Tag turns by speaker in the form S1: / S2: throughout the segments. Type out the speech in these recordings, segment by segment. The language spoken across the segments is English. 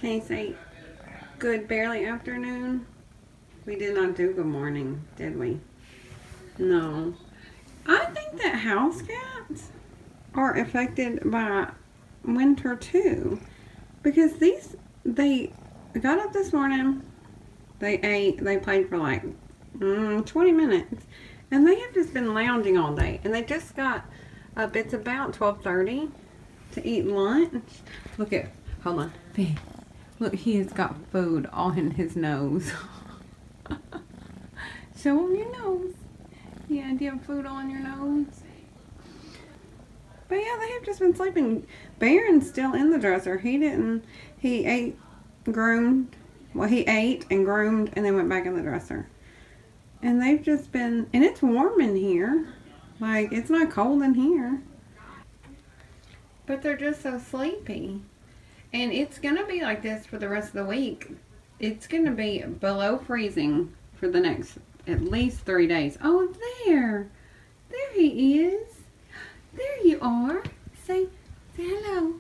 S1: Can you say good barely afternoon? We did not do good morning, did we? No. I think that house cats are affected by winter too. Because they got up this morning, they ate, they played for like 20 minutes. And they have just been lounging all day. And they just got up, it's about 12:30 to eat lunch. Look at, hold on. Look, he has got food all in his nose. Show him your nose. Yeah, do you have food all in your nose? But yeah, they have just been sleeping. Baron's still in the dresser. He ate, groomed. Well, he ate and groomed and then went back in the dresser. And they've just been, and it's warm in here. Like, it's not cold in here. But they're just so sleepy. And it's going to be like this for the rest of the week. It's going to be below freezing for the next at least 3 days. Oh, there. There he is. There you are. Say hello.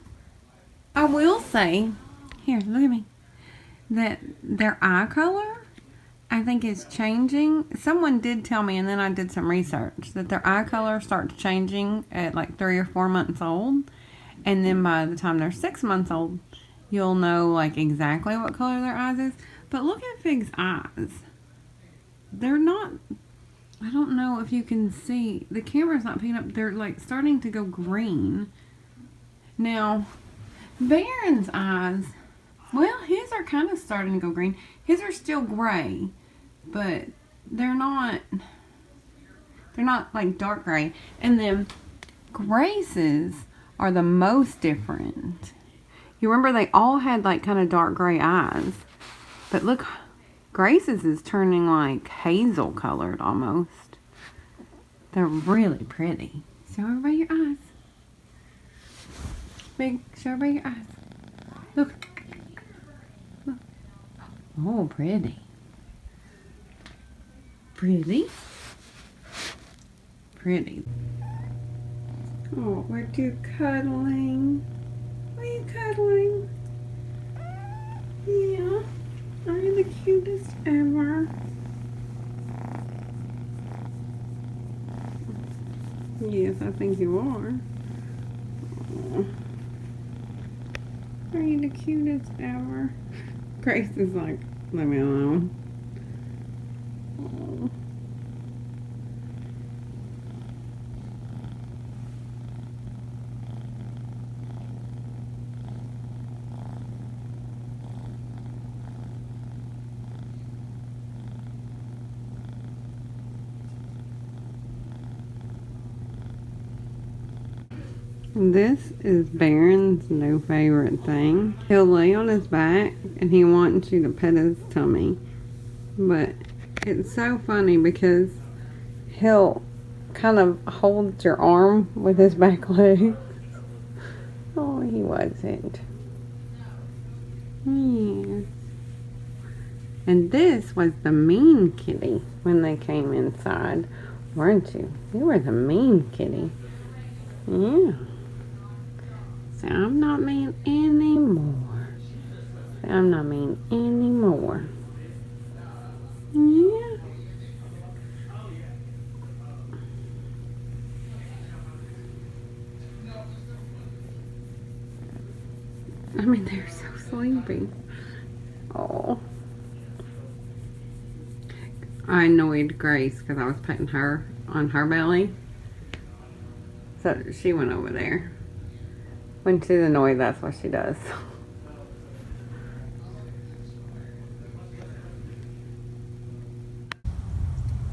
S1: I will say, here, look at me, that their eye color, I think, is changing. Someone did tell me, and then I did some research, that their eye color starts changing at like 3 or 4 months old. And then by the time they're 6 months old, you'll know like exactly what color their eyes is. But look at Fig's eyes. They're not, I don't know if you can see, the camera's not picking up, they're like starting to go green. Now, Baron's eyes, well, his are kind of starting to go green. His are still gray, but they're not like dark gray. And then Grace's are the most different. You remember they all had like kind of dark gray eyes, but look, Grace's is turning like hazel colored almost. They're really pretty. Show everybody your eyes. Big, show everybody your eyes. Look. Look. Oh, pretty. Pretty. Pretty. Oh, we're too cuddling. Are you cuddling? Yeah. Are you the cutest ever? Yes, I think you are. Oh. Are you the cutest ever? Grace is like, leave me alone. Oh. This is Baron's new favorite thing. He'll lay on his back and he wants you to pet his tummy. But it's so funny because he'll kind of hold your arm with his back leg. Oh, he wasn't. Yes. And this was the mean kitty when they came inside, weren't you? You were the mean kitty. Yeah. So I'm not mean anymore. So I'm not mean anymore. Yeah. I mean, they're so sleepy. Oh. I annoyed Grace because I was putting her on her belly. So she went over there. When she's annoyed, that's what she does.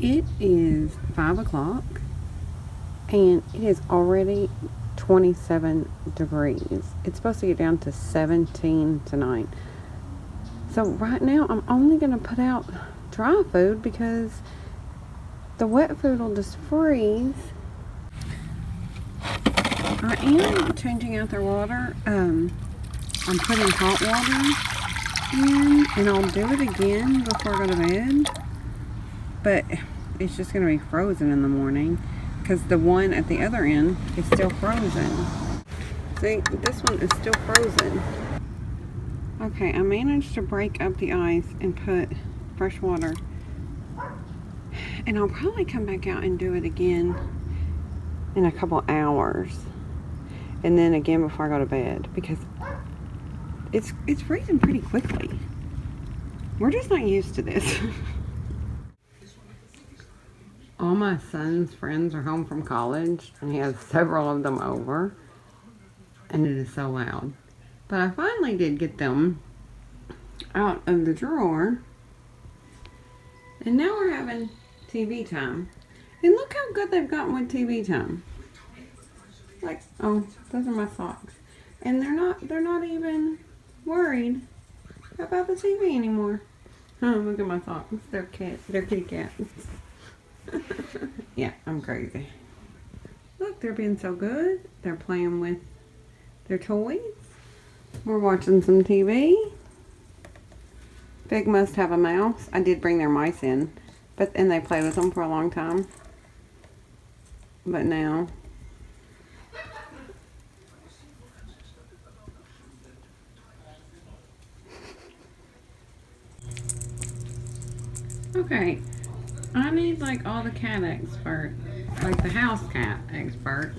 S1: It is 5 o'clock and it is already 27 degrees. It's supposed to get down to 17 tonight. So right now I'm only going to put out dry food because the wet food will just freeze. I am changing out their water. I'm putting hot water in, and I'll do it again before I go to bed. But it's just going to be frozen in the morning because the one at the other end is still frozen. See, this one is still frozen. Okay, I managed to break up the ice and put fresh water. And I'll probably come back out and do it again in a couple hours. And then again before I go to bed, because it's freezing pretty quickly. We're just not used to this. All my son's friends are home from college, and he has several of them over, and it is so loud. But I finally did get them out of the drawer, and now we're having TV time. And look how good they've gotten with TV time. Like, oh, those are my socks. And they're not even worried about the TV anymore. Oh, look at my socks. They're kitty cats. Yeah, I'm crazy. Look, they're being so good. They're playing with their toys. We're watching some TV. Big must have a mouse. I did bring their mice in, and they played with them for a long time. But now, okay, I need like all the cat experts, like the house cat experts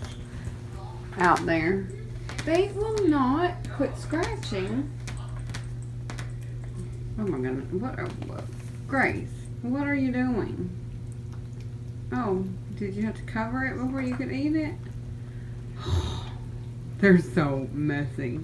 S1: out there. They will not quit scratching. Oh my goodness, what? Grace, what are you doing? Oh, did you have to cover it before you could eat it? They're so messy.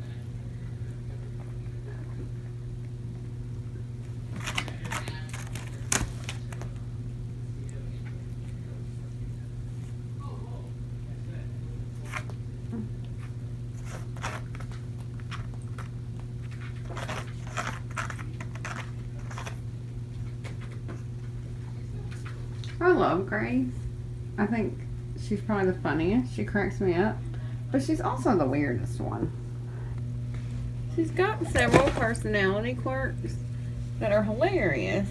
S1: I love Grace. I think she's probably the funniest. She cracks me up. But she's also the weirdest one. She's got several personality quirks that are hilarious.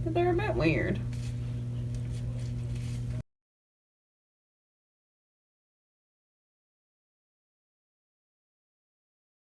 S1: But they're a bit weird.